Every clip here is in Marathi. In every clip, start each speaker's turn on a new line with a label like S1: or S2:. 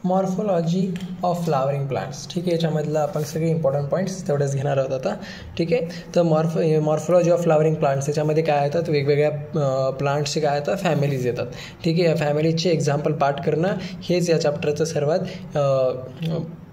S1: Morphology of flowering plants. ठीक आहे, याच्यामधलं आपण सगळे इम्पॉर्टंट पॉईंट्स तेवढेच घेणार आहोत आता. ठीक आहे, तर मॉर्फोलॉजी ऑफ फ्लावरिंग प्लांट्स याच्यामध्ये काय येतात, वेगवेगळ्या प्लांट्सचे काय येतात, फॅमिलीज येतात. ठीक आहे, या फॅमिलीजचे एक्झाम्पल पाठ करणं हेच या चॅप्टरचं सर्वात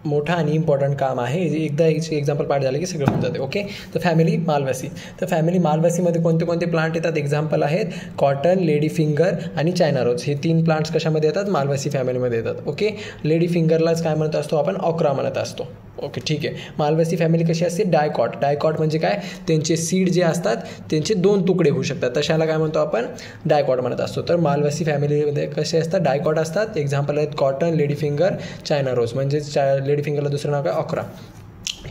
S1: मोठा आणि इम्पॉर्टंट काम आहे. एकदा एक्झाम्पल पाठ झाले की सगळं होऊन जाते. ओके, तर फॅमिली मालवसी. तर फॅमिली मालवसीमध्ये कोणते कोणते प्लांट येतात, एक्झाम्पल आहेत कॉटन, लेडी फिंगर आणि चायना रोज. हे 3 प्लांट्स कशामध्ये येतात, मालवसी फॅमिलीमध्ये येतात. ओके, लेडी फिंगरलाच काय म्हणत असतो आपण, ऑक्रा म्हणत असतो. ओके, ठीक आहे. मालवसी फॅमिली कशी असते, डायकॉट. डायकॉट म्हणजे काय, त्यांचे सीड जे असतात त्यांचे 2 तुकडे होऊ शकतात, तशाला काय म्हणतो आपण, डायकॉट म्हणत असतो. तर मालवसी फॅमिलीमध्ये कसे असतात, डायकॉट असतात. एक्झाम्पल आहेत कॉटन, लेडी फिंगर, चायना रोज. म्हणजे लेडी फिंगरला दुसरं नाव काय, ऑक्रा.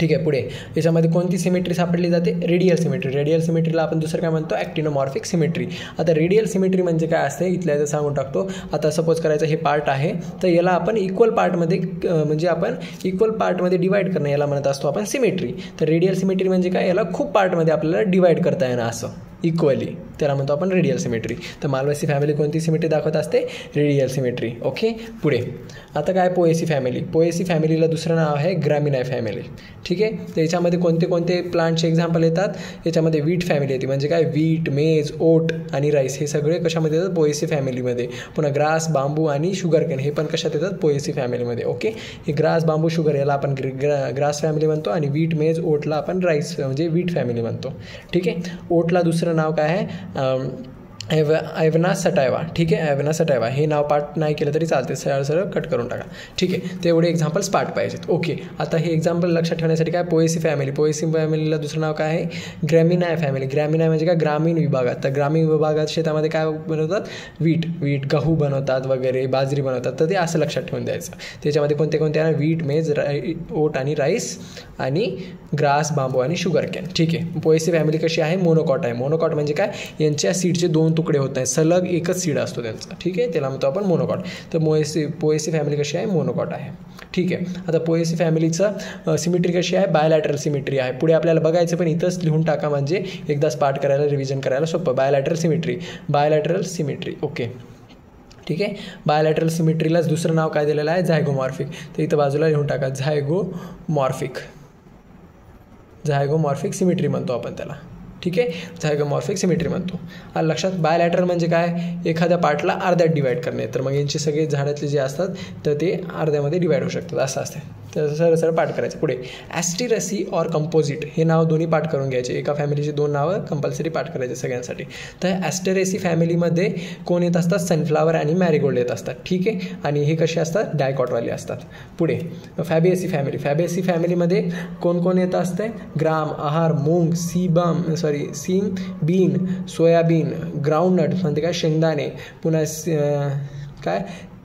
S1: ठीक आहे, पुढे याच्यामध्ये कोणती सिमेट्री सापडली जाते, रेडियल सिमेट्री. रेडियल सिमेट्रीला आपण दुसरं काय म्हणतो, ॲक्टिनोमॉर्फिक सिमेट्री. आता रेडियल सिमेट्री म्हणजे काय असते, इथल्या इथं सांगून टाकतो. आता सपोज करायचं हे पार्ट आहे, तर याला आपण इक्वल पार्टमध्ये म्हणजे आपण इक्वल पार्टमध्ये डिवाईड करणं याला म्हणत असतो आपण सिमेट्री. तर रेडियल सिमेट्री म्हणजे काय, याला खूप पार्टमध्ये आपल्याला डिवाईड करता येणं असं इक्वली, त्याला म्हणतो आपण रेडियल सिमेट्री. तर मालवसी फॅमिली कोणती सिमेट्री दाखवत असते, रेडियल सिमेट्री. ओके, पुढे आता काय, पोएसी फॅमिली. पोएसी फॅमिलीला दुसरं नाव आहे ग्रॅमिनाय फॅमिली. ठीक आहे, तर याच्यामध्ये कोणते कोणते प्लांटचे एक्झाम्पल येतात, याच्यामध्ये वीट फॅमिली येते. म्हणजे काय, वीट, मेज, ओट आणि राईस हे सगळे कशामध्ये येतात, पोएसी फॅमिलीमध्ये. पुन्हा ग्रास, बांबू आणि शुगर केन हे पण कशात येतात, पोएसी फॅमिलीमध्ये. ओके, हे ग्रास, बांबू, शुगर याला आपण ग्रास फॅमिली म्हणतो आणि वीट, मेज, ओटला आपण राईस म्हणजे वीट फॅमिली म्हणतो. ठीक आहे, ओटला दुसरं नाव काय आहे, ॲव्हना सटायवा. ठीक आहे, ॲव्हना सटायवा हे नाव पाठ नाही केलं तरी चालते, सरळ सरळ कट करून टाका. ठीक आहे, तेवढे एक्झाम्पल्स पाठ पाहिजेत. ओके, आता हे एक्झाम्पल लक्षात ठेवण्यासाठी काय, पोएसी फॅमिली. पोएसी फॅमिलीला दुसरं नाव काय आहे, ग्रॅमिनाय फॅमिली. ग्रॅमिनाय म्हणजे काय, ग्रामीण विभागात. तर ग्रामीण विभागात शेतामध्ये काय बनवतात, वीट, गहू बनवतात वगैरे, बाजरी बनवतात. तर ते असं लक्षात ठेवून द्यायचं. त्याच्यामध्ये कोणते कोणते आहे, वीट, मेज, ओट आणि राईस आणि ग्रास, बांबू आणि शुगर कॅन. ठीक आहे, पोएसी फॅमिली कशी आहे, मोनोकॉट आहे. मोनोकॉट म्हणजे काय, यांच्या सीडचे 2 तुकडे होत नाही, सलग एकच सीड असतो त्यांचा. ठीक आहे, त्याला म्हणतो आपण मोनोकॉट. तर पोएसी फॅमिली कशी आहे, मोनोकॉट आहे. ठीक आहे, आता पोएसी फॅमिलीचं सिमेट्री कशी आहे, बायलॅटरल सिमेट्री आहे. पुढे आपल्याला बघायचं पण इथंच लिहून टाका, म्हणजे एकदाच पाठ करायला, रिव्हिजन करायला सोपं. Bilateral symmetry. ओके, ठीक आहे, बायलॅटरल सिमेट्रीलाच दुसरं नाव काय दिलेलं आहे, झायगोमॉर्फिक. तर इथं बाजूला लिहून टाका, झायगोमॉर्फिक सिमेट्री म्हणतो आपण त्याला. ठीक आहे, झायगोमॉर्फिक सिमेट्री म्हणतो. आणि लक्षात, बायलॅटरल म्हणजे काय, एखाद्या पार्टला अर्ध्यात डिवाईड करणे. तर मग यांचे सगळे झाडातले जे असतात तर ते अर्ध्यामध्ये डिवाईड होऊ शकतात, असं असते. तर सरळ पाठ करायचं. पुढे ॲस्टेरेसी ऑर कंपोजिट हे नाव दोन्ही पाठ करून घ्यायचे. एका फॅमिलीचे 2 नावं कंपल्सरी पाठ करायचे सगळ्यांसाठी. तर ॲस्टेरेसी फॅमिलीमध्ये कोण येत असतात, सनफ्लावर आणि मॅरीगोल्ड येत असतात. ठीक आहे, आणि हे कसे असतात, डायकॉटवाले असतात. पुढे फॅबेसी फॅमिलीमध्ये कोण कोण येत असते, ग्राम, आहार, मूग, सीम, बीन, सोयाबीन, ग्राउंडनट म्हणजे काय, शेंगदाणे, पुन्हा काय,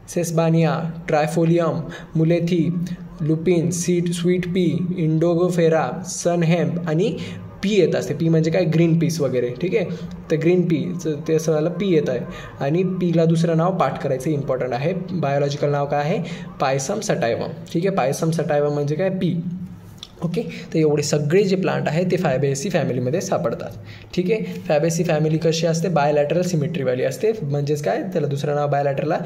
S1: सेसबानिया, ट्रायफोलियम, मुलेथी, लुपिन, स्वीट पी, इंडोगोफेरा, सनहेम्प आणि पी येत असते. पी म्हणजे काय, ग्रीन पीस वगैरे. ठीक आहे, तर ग्रीन पी ते असं झालं, पी येत आहे. आणि पीला दुसरं नाव पाठ करायचं, इम्पॉर्टंट आहे. बायोलॉजिकल नाव काय आहे, पायसम सटायवम. ठीक आहे, पायसम सटायवम म्हणजे काय, पी. ओके, तर एवढे सगळे जे प्लांट आहेत ते फॅबेसी फॅमिलीमध्ये सापडतात. ठीक आहे, फॅबेसी फॅमिली कशी असते, बायलॅटरल सिमेट्रीवाली असते. म्हणजेच काय, त्याला दुसरं नाव बायलॅटरला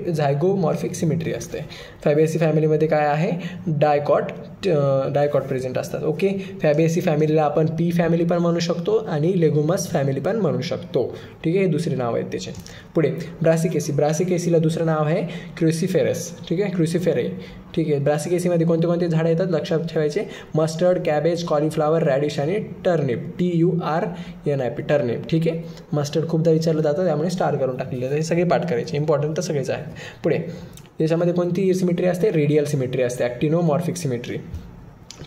S1: झायगोमॉर्फिक सिमेट्री असते. फॅबेसी फॅमिलीमध्ये काय आहे, डायकॉट प्रेझेंट असतात. ओके, फॅबेसी फॅमिलीला आपण पी फॅमिली पण म्हणू शकतो आणि लेगुमस फॅमिली पण म्हणू शकतो. ठीक आहे, हे दुसरे नाव आहेत त्याचे. पुढे ब्रासिकेसीला दुसरं नाव आहे क्रुसिफेरस. ठीक आहे, क्रुसिफेरे. ठीक आहे, ब्रासिकेसीमध्ये कोणते कोणते झाडं येतात लक्षात ठेवायचे, मस्टर्ड, कॅबेज, कॉलीफ्लावर, रॅडिश आणि टर्निप. TURNIP, turnip. ठीक आहे, मस्टर्ड खूपदा विचारलं जातं, त्यामुळे स्टार करून टाकलेलं. हे सगळे पाठ करायचे, इम्पॉर्टंट तर सगळेच आहे. पुढे याच्यामध्ये कोणती सिमेट्री असते, रेडियल सिमेट्री असते, ॲक्टिनोमॉर्फिक सिमेट्री.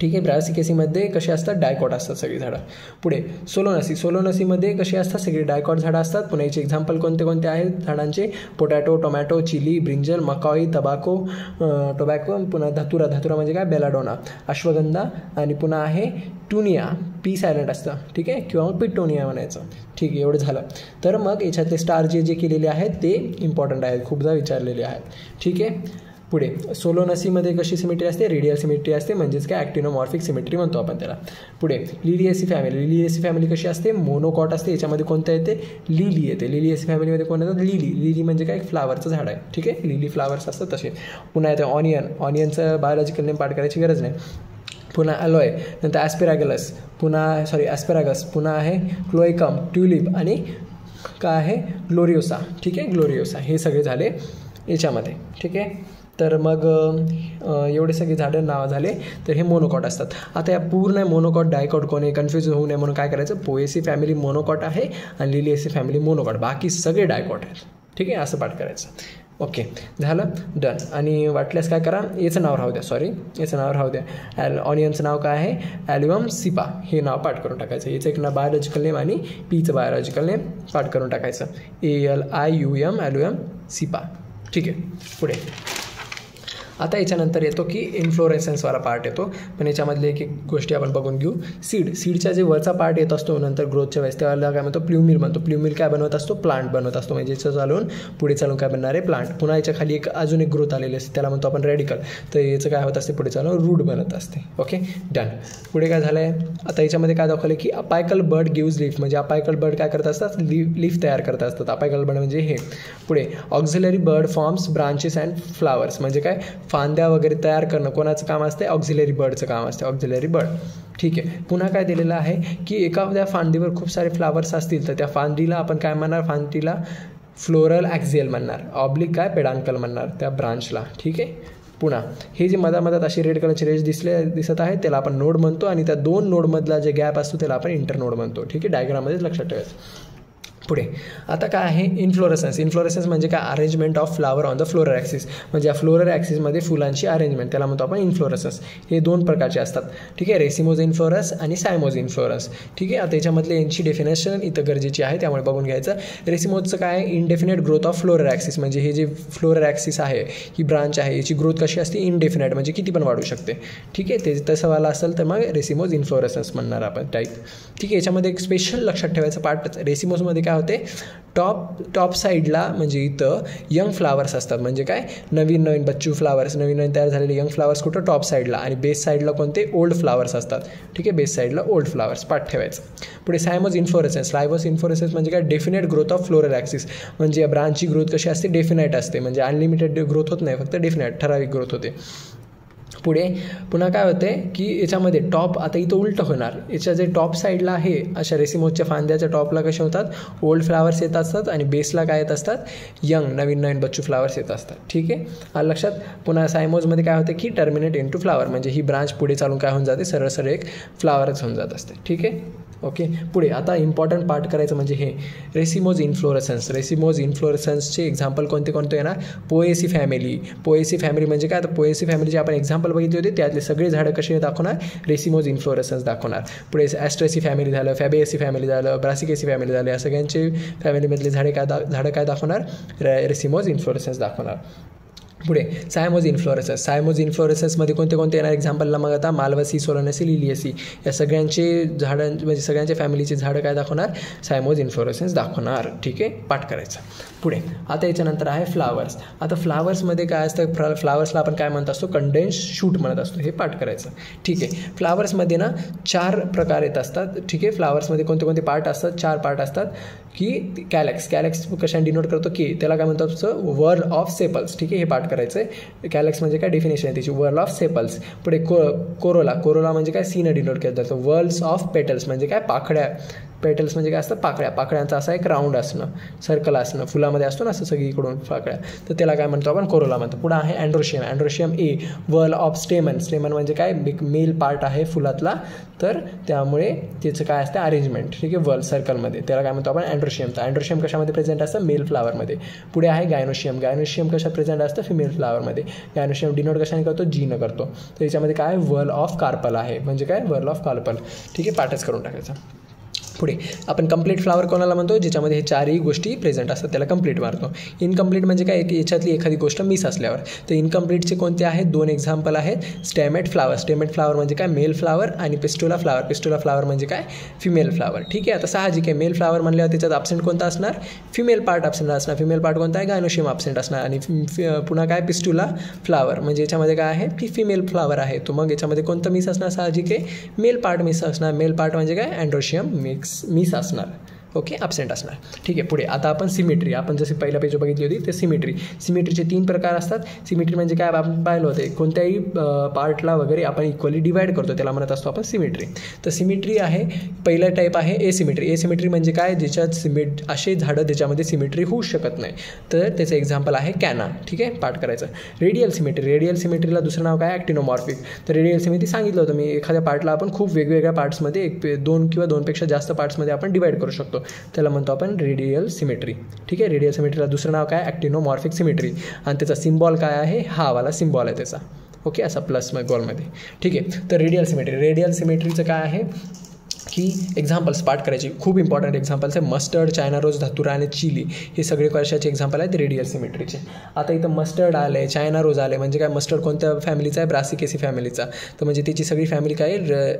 S1: ठीक आहे, ब्रासिकेसीमध्ये कसे असतात, डायकॉट असतात सगळी झाडं. पुढे सोलोनसीमध्ये कशी असतात, सगळी डायकॉट झाडं असतात. पुन्हा याचे एक्झाम्पल कोणते कोणते आहेत झाडांचे, पोटॅटो, टोमॅटो, चिली, ब्रिंजल, मकाई, टोबॅको, पुन्हा धतुरा म्हणजे काय, बेलाडोना, अश्वगंधा आणि पुन्हा आहे टुनिया, पी सायलेंट असतं. ठीक आहे, किंवा मग पिटोनिया म्हणायचं. ठीक आहे, एवढं झालं. तर मग याच्यातले स्टार जे केलेले आहेत ते इम्पॉर्टंट आहेत, खूपदा विचारलेले आहेत. ठीक आहे, पुढे सोलोनसीमध्ये कशी सिमेट्री असते, रेडियल सिमेट्री असते, म्हणजेच काय ॲक्टिनोमॉर्फिक सिमेट्री म्हणतो आपण त्याला. पुढे लिलिएसी फॅमिली कशी असते, मोनोकॉट असते. याच्यामध्ये कोणतं येते, लिली येते. लिलिएसी फॅमिलीमध्ये कोण येतात, लिली म्हणजे काय फ्लावरचं झाड आहे. ठीक आहे, लिली फ्लावर्स असतात तसे. पुन्हा येते ऑनियनचं बायोलॉजिकल नेम पाठ करायची गरज नाही. पुन्हा अलोय, नंतर ॲस्पेरागस, पुन्हा आहे क्लोएकम, ट्युलिप आणि काय आहे ग्लोरियोसा. ठीक आहे, ग्लोरियोसा. हे सगळे झाले याच्यामध्ये. ठीक आहे, तर मग एवढे सगळे झाडं नाव झाले. तर हे मोनोकॉट असतात. आता या पूर्ण मोनोकॉट डायकॉट कोणी कन्फ्यूज होऊ नये म्हणून काय करायचं, पोएसी फॅमिली मोनोकॉट आहे आणि लिलिएसी फॅमिली मोनोकॉट, बाकी सगळे डायकॉट आहेत. ठीक आहे, असं पाठ करायचं. ओके, झालं, डन. आणि वाटल्यास काय करा, याचं नाव राहू द्या. ऑनियनचं नाव काय आहे, ॲल्युअम सिपा. हे नाव पाठ करून टाकायचं. याचं एक ना बायोलॉजिकल नेम आणि पीचं बायोलॉजिकल नेम पाठ करून टाकायचं. ALIUM ॲल्युअम सिपा. ठीक आहे, पुढे आता याच्यानंतर येतो की इन्फ्लोरेसन्सवाला पार्ट येतो. पण याच्यामधले एक गोष्टी आपण बघून घेऊ. सीडचा जे वरचा पार्ट येत असतो नंतर ग्रोथच्या वेळेस, त्याला काय म्हणतो, प्ल्युमिल म्हणतो. प्ल्युमिल काय बनवत असतो, प्लांट बनवत असतो. म्हणजे याचं पुढे चालून काय बनणार आहे, प्लांट. पुन्हा याच्या खाली अजून एक ग्रोथ आलेली असते, त्याला म्हणतो आपण रेडिकल. तर याचं काय होत असते, पुढे चालून रूट बनत असते. Okay, done. पुढे काय झालं आहे, आता याच्यामध्ये काय दाखवलं की अपायकल बर्ड गिव्ज लीफ. म्हणजे अपायकल बर्ड काय करत असतात, लीफ तयार करत असतात. अपायकल बर्ड म्हणजे हे. पुढे auxiliary bird forms branches and flowers. म्हणजे काय, फांद्या वगैरे तयार करणं कोणाचं काम असते, ऑक्झिलरी बर्डचं काम असते, ऑक्झिलरी बर्ड. ठीक आहे, पुन्हा काय दिलेलं आहे की एखाद्या फांदीवर खूप सारे फ्लावर्स असतील तर त्या फांदीला आपण काय म्हणणार, फांदीला फ्लोरल ॲक्झियल म्हणणार, ऑब्लिक काय पेडांकल म्हणणार त्या ब्रांचला. ठीक आहे, पुन्हा हे जे मधात अशी रेड कलरची रेज दिसत आहे त्याला आपण नोड म्हणतो आणि त्या दोन नोडमधला जे गॅप असतो त्याला आपण इंटरनोड म्हणतो. ठीक आहे, डायग्राममध्येच लक्षात ठेवायचं. पुढे आता काय आहे, इन्फ्लोरेसन्स म्हणजे काय, arrangement of flower on the floral axis. म्हणजे या फ्लोरल ॲक्सिसमध्ये फुलांची अरेंजमेंट, त्याला म्हणतो आपण इन्फ्लोरेसन्स. हे दोन प्रकारचे असतात. ठीक आहे, रेसिमोज इन्फ्लोरस आणि सायमोज इन्फ्लोरस. ठीक आहे, आता याच्यामधले यांची डेफिनेशन इथं गरजेची आहे, त्यामुळे बघून घ्यायचं. रेसिमोजचं काय आहे, indefinite growth of floral axis. म्हणजे हे जे फ्लोरल ॲक्सिस आहे, ही ब्रांच आहे, याची ग्रोथ कशी असते, इनडेफिनेट, म्हणजे किती पण वाढू शकते. ठीक आहे, ते तसं वाला असेल तर मग रेसिमोज इन्फ्लोरेसन्स म्हणणार आपण टाईप. ठीक आहे, याच्यामध्ये एक स्पेशल लक्षात ठेवायचं पार्ट, रेसिमोजमध्ये काय होते, टॉप साईडला म्हणजे इथं यंग फ्लावर्स असतात. म्हणजे काय, नवीन बच्चू फ्लावर्स, नवीन तयार झालेले यंग फ्लावर्स कुठं, टॉप साईडला. आणि बेस साईडला कोणते, ओल्ड फ्लावर्स असतात. ठीक आहे, बेस साईडला ओल्ड फ्लावर्स पाठ ठेवायचं. पुढे सायमोज इन्फ्लोरेसन्स म्हणजे काय, definite growth of floral axis. म्हणजे या ब्रांचची ग्रोथ कशी असते, डेफिनेट असते. म्हणजे अनलिमिटेड ग्रोथ होत नाही, फक्त डेफिनेट ठराविक ग्रोथ होते. पुढे पुन्हा काय होते की याच्यामध्ये टॉप, आता इथं उलटं होणार, याच्या जे टॉप साईडला आहे अशा रेसिमोजच्या फांद्याच्या टॉपला कसे होतात, ओल्ड फ्लावर्स येत असतात आणि बेसला काय येत असतात, यंग नवीन बच्चू फ्लावर्स येत असतात. ठीक आहे, आलं लक्षात. पुन्हा सायमोजमध्ये काय होतं की टर्मिनेट इन टू फ्लावर. म्हणजे ही ब्रांच पुढे चालून काय होऊन जाते, सरळ एक फ्लावरच होऊन जात असते. ठीक आहे, ओके. पुढे आता इम्पॉर्टंट पार्ट करायचं म्हणजे हे रेसिमोज इन्फ्लोरेसन्सचे एक्झाम्पल कोणते येणार, पोएसी फॅमिली म्हणजे काय, तर पोएसी फॅमिलीचे आपण एक्झाम्पल बघितले होते, त्यातले सगळे झाडं कसे दाखवणार, रेसिमोज इन्फ्लोरेसन्स दाखवणार. पुढे ॲस्ट्रेसी फॅमिली झालं, फॅबेसी फॅमिली झालं, ब्रासिकेसी फॅमिली झालं, या सगळ्यांचे फॅमिलीमधले झाडं काय दाखवणार, रेसिमोज इन्फ्लोरेसन्स दाखवणार. पुढे सायमोज इन्फ्लोरेसन्समध्ये कोणते येणार एक्झाम्पलला, मग आता मालवसी, सोलोनसी, लिलिएसी या सगळ्यांचे झाडं म्हणजे सगळ्यांच्या फॅमिलीचे झाडं काय दाखवणार, सायमोज इन्फ्लोरेसन्स दाखवणार. ठीक आहे, पाठ करायचं. पुढे आता याच्यानंतर आहे फ्लावर्स. आता फ्लावर्समध्ये काय असतं, फ्लावर्सला आपण काय म्हणत असतो, कंडेन्स शूट म्हणत असतो. हे पाठ करायचं. ठीक आहे, फ्लावर्समध्ये ना 4 प्रकार येत असतात. ठीक आहे, फ्लावर्समध्ये कोणते पार्ट असतात, 4 पार्ट असतात की कॅलेक्स कशाने डिनोट करतो की त्याला काय म्हणतात, वर्ल्ड ऑफ सेपल्स. ठीक आहे, हे पाठ करायचं आहे. कॅलेक्स म्हणजे काय, डेफिनेशन आहे त्याची, वर्ल्ड ऑफ सेपल्स. पुढे कोरोला म्हणजे काय, सीनं डिनोट केलं जातं. वर्ल्ड्स ऑफ पेटल्स म्हणजे काय, पाकळ्या. पेटल्स म्हणजे काय असतं, पाकळ्यांचा असा एक राऊंड असणं, सर्कल असणं, फुलामध्ये असतो ना असं सगळीकडून पाकळ्या, तर त्याला काय म्हणतो आपण, कोरोला म्हणतो. पुढे आहे अँड्रोशियम वर्ल्ड ऑफ स्टेमन म्हणजे काय, एक मेल पार्ट आहे फुलातला, तर त्यामुळे त्याचं काय असतं, अरेंजमेंट. ठीक आहे, वर्ल्ड सर्कलमध्ये, त्याला काय म्हणतो आपण, अँड्रोशियम कशामध्ये प्रेझेंट असतं, मेल फ्लावरमध्ये. पुढे आहे गायनोशियम कशात प्रेझेंट असतं, फिमेल फ्लावरमध्ये. गायनोशियम डिनोट कशाने करतो, जीनं करतो. तर याच्यामध्ये काय, वर्ल्ड ऑफ कार्पल आहे. म्हणजे काय, वर्ल्ड ऑफ कार्पल. ठीक आहे, पाठच करून टाकायचं. पुढे आपण कंप्लीट फ्लावर कोणाला म्हणतो, ज्याच्यामध्ये हे चारही गोष्टी प्रेझेंट असतात त्याला कंप्लीट मारतो. इनकम्प्लीट म्हणजे काय, याच्यातली एखादी गोष्ट मिस असल्यावर. तर इनकम्प्लीटचे कोणते आहेत, 2 एक्झाम्पल आहेत. स्टेमेट फ्लावर, स्टेमेट फ्लावर म्हणजे काय मेल फ्लावर, आणि पिस्टुला फ्लावर, पिस्टुला फ्लावर म्हणजे काय फिमेल फ्लावर. ठीक आहे, आता साहजिक आहे मेल फ्लावर म्हणल्यावर त्याच्यात ॲब्सेंट कोणता असणार, फिमेल पार्ट ॲब्सेंट असणार. फिमेल पार्ट कोणता आहे, गायनोशियम ॲब्सेंट असणार. आणि पुन्हा काय पिस्टुला फ्लावर म्हणजे याच्यामध्ये काय आहे की फिमेल फ्लावर आहे. तो मग याच्यामध्ये कोणतं मिस असणार, साहजिक आहे मेल पार्ट मिस असणार. मेल पार्ट म्हणजे काय अँड्रोशियम मिस असणार. ओके, ॲब्सेंट असणार. ठीक आहे, पुढे आता आपण सिमेट्री, आपण जसे पहिल्या पेजवर बघितली होती ते सिमेट्रीचे 3 प्रकार असतात. सिमेट्री म्हणजे काय आपण पाहिलं होतं, कोणत्याही पार्टला वगैरे आपण इक्वली डिवाइड करतो त्याला म्हणत असतो आपण सिमेट्री. तर सिमेट्री आहे, पहिला टाईप आहे एसिमेट्री. एसिमेट्री म्हणजे काय, ज्याच्यात असे झाडं ज्याच्यामध्ये सिमेट्री होऊ शकत नाही. तर त्याचं एक्झाम्पल आहे कॅना. ठीक आहे, पाठ करायचं. रेडियल सिमेट्रीला दुसरं नाव काय, ॲक्टिनोमॉर्फिक. तर रेडियल सिमेट्री सांगितलं होतं मी, एखाद्या पार्टला आपण खूप वेगवेगळ्या पार्ट्समध्ये 2 किंवा 2पेक्षा जास्त पार्ट्समध्ये आपण डिवाइड करू शकतो. त्याला म्हणतो आपण रेडियल सिमेट्री. ठीक आहे, रेडियल सिमेट्रीला दुसरं नाव काय, ॲक्टिनोमॉर्फिक सिमेट्री. आणि त्याचा सिम्बॉल काय आहे, हा वाला सिम्बॉल आहे त्याचा. ओके, असा प्लस गोलमध्ये. ठीक आहे, तर रेडियल सिमेट्रीचं काय आहे की एक्झाम्पल्स पाठ करायची, खूप इम्पॉर्टंट एक्झाम्पल्स आहे. मस्टर्ड, चायना रोज, धतुरा आणि चिली हे सगळे कशाचे एक्झाम्पल आहेत, रेडियल सिमेट्रीचे. आता इथं मस्टर्ड आले, चायना रोज आले म्हणजे काय, मस्टर्ड कोणत्या फॅमिलीचा आहे, ब्रासिकेसी फॅमिलीचा. तर म्हणजे त्याची सगळी फॅमिली काय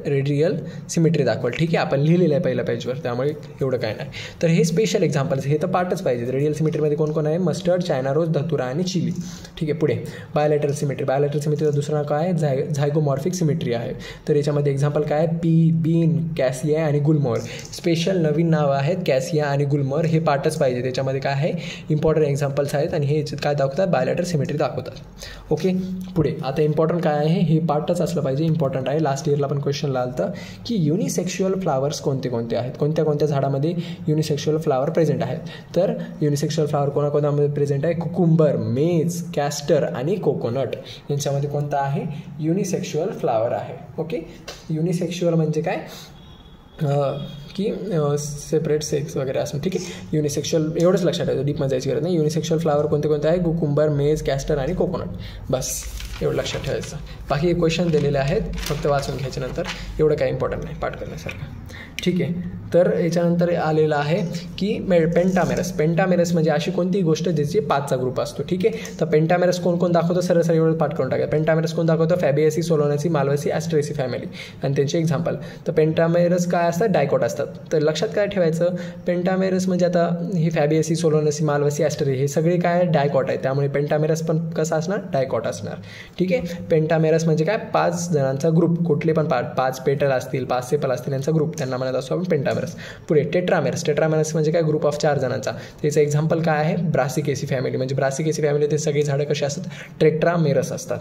S1: रेडियल सिमेट्री दाखवल. ठीक आहे, आपण लिहिलेलं आहे पहिल्या पेजवर, त्यामुळे एवढं काय नाही. तर हे स्पेशल एक्झाम्पल्स, हे तर पाठच पाहिजे. रेडियल सिमेट्रीमध्ये कोण आहे, मस्टर्ड, चायना रोज, धतुरा आणि चिली. ठीक आहे, पुढे बायोलॅटरल सिमेट्रीचा दुसरं नाव काय आहे, झायगोमॉर्फिक सिमेट्री आहे. तर याच्यामध्ये एक्झाम्पल काय आहे, बीन, कॅसिया आणि गुलमोहर. स्पेशल नवीन नाव आहेत कॅसिया आणि गुलमोहर, हे पार्टच पाहिजे. त्याच्यामध्ये काय आहे, इम्पॉर्टंट एक्झाम्पल्स आहेत आणि हे काय दाखवतात, बायोलॅटरल सिमेट्री दाखवतात. ओके, पुढे आता इम्पॉर्टंट काय आहे, हे पार्टच असलं पाहिजे, इम्पॉर्टंट आहे. लास्ट इयरला पण क्वेश्चन आलं की युनिसेक्शुअल फ्लावर्स कोणते कोणते आहेत, कोणत्या कोणत्या झाडामध्ये युनिसेक्शुअल फ्लावर प्रेझेंट आहेत. तर युनिसेक्शुअल फ्लावर कोणाकोणामध्ये प्रेझेंट आहे, कुकुंबर, मेज, कॅस्टर आणि कोकोनट यांच्यामध्ये कोणता आहे, युनिसेक्शुअल फ्लावर आहे. ओके, युनिसेक्शुअल म्हणजे काय की सेपरेट सेक्स वगैरे असं. ठीक आहे, युनिसेक्शुअल एवढंच लक्षात ठेवायचं, डीपमध्ये जायची गरज नाही. युनिसेक्शुअल फ्लावर कोणते कोणते आहे, कुकुंबर, मेज, कॅस्टर आणि कोकोनट. बस एवढं लक्षात ठेवायचं. बाकी क्वेश्चन दिलेले आहेत, फक्त वाचून घ्यायचे नंतर, एवढं काही इम्पॉर्टंट नाही पाठ करण्यासारखं. ठीक आहे, तर याच्यानंतर आलेलं आहे की पेंटामेरस म्हणजे अशी कोणती गोष्ट ज्याची 5चा ग्रुप असतो. ठीक आहे, तर पेंटामेरस कोण दाखवतो, सरळ एवढं पाठ करून टाका. पेंटामेरस कोण दाखवतो, फॅबिएसी, सोलोनेसी, माल्वेसी, ॲस्ट्रेसी फॅमिली आणि त्यांचे एक्झाम्पल. तर पेंटामेरस काय असतात, डायकॉट असतात. तर लक्षात काय ठेवायचं, पेंटामेरस म्हणजे आता ही फॅबिएसी, सोलोनेसी, माल्वेसी, ॲस्ट्रेसी हे सगळे काय डायकॉट आहे, त्यामुळे पेंटामेरस पण कसं असणार, डायकॉट असणार. ठीक आहे, पेंटामेरस म्हणजे काय, 5 जणांचा ग्रुप, कुठले पण 5 पेटल असतील, 5 सेपल असतील यांचा ग्रुप, त्यांना म्हणत असतो आपण पेंटामेरस. पुढे टेट्रामेरस म्हणजे काय, ग्रुप ऑफ 4 जणांचा. त्याचं एक्झाम्पल काय आहे, ब्रासिकेसी फॅमिली. म्हणजे ब्रासिकेसी फॅमिली ते सगळे झाडं कसे असतात, टेट्रामेरस असतात.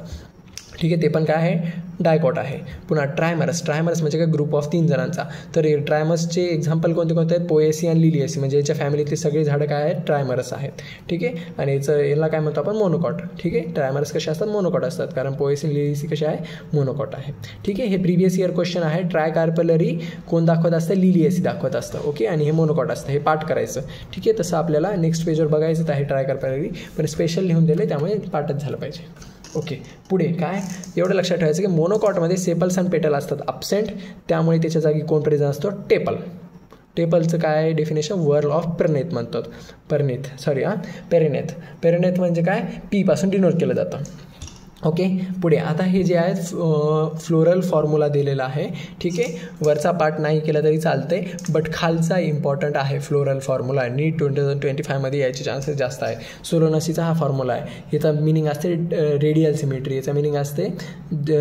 S1: ठीक आहे, ते पण काय आहे, डायकॉट आहे. पुन्हा ट्रायमरस म्हणजे काय, ग्रुप ऑफ 3 जणांचा. तर ट्रायमसचे एक्झाम्पल कोणते कोणते आहेत, पोएसी आणि लिलिएसी म्हणजे याच्या फॅमिलीतले सगळे झाडं काय आहेत, ट्रायमरस आहेत. ठीक आहे, आणि याला काय म्हणतो आपण, मोनोकॉट. ठीक आहे, ट्रायमरस कसे असतात, मोनोकॉट असतात, कारण पोएसी आणि लिलिएसी कसे आहे, मोनोकॉट आहे. ठीक आहे, हे प्रिव्हियस इयर क्वेश्चन आहे. ट्रायकार्पलरी कोण दाखवत असतं, लिलिएसी दाखवत असतं. ओके, आणि हे मोनोकॉट असतं, हे पाठ करायचं. ठीक आहे, तसं आपल्याला नेक्स्ट पेजवर बघायचं आहे ट्रायकार्पलरी, पण स्पेशल लिहून दिले त्यामुळे पाठच झालं पाहिजे. ओके, पुढे काय एवढं लक्षात ठेवायचं की मोनोकॉटमध्ये सेपल्स आणि पेटल असतात ॲब्सेंट, त्यामुळे त्याच्या जागी कोण प्रेझेंट असतो, टेपलचं काय डेफिनेशन, वर्ल ऑफ पेरनेथ म्हणतात. पेरनेथ म्हणजे काय, पी पासून डिनोट केलं जातं. ओके, पुढे आता हे जे आहे फ्लोरल फॉर्म्युला दिलेला आहे. ठीक आहे, वरचा पार्ट नाही केला तरी चालते, बट खालचा इम्पॉर्टंट आहे फ्लोरल फॉर्म्युला. नीट 2025मध्ये यायचे चान्सेस जास्त आहे. सोलोनसीचा हा फॉर्म्युला आहे. याचा मिनिंग असते रेडियल सिमेट्री, याचा मिनिंग असते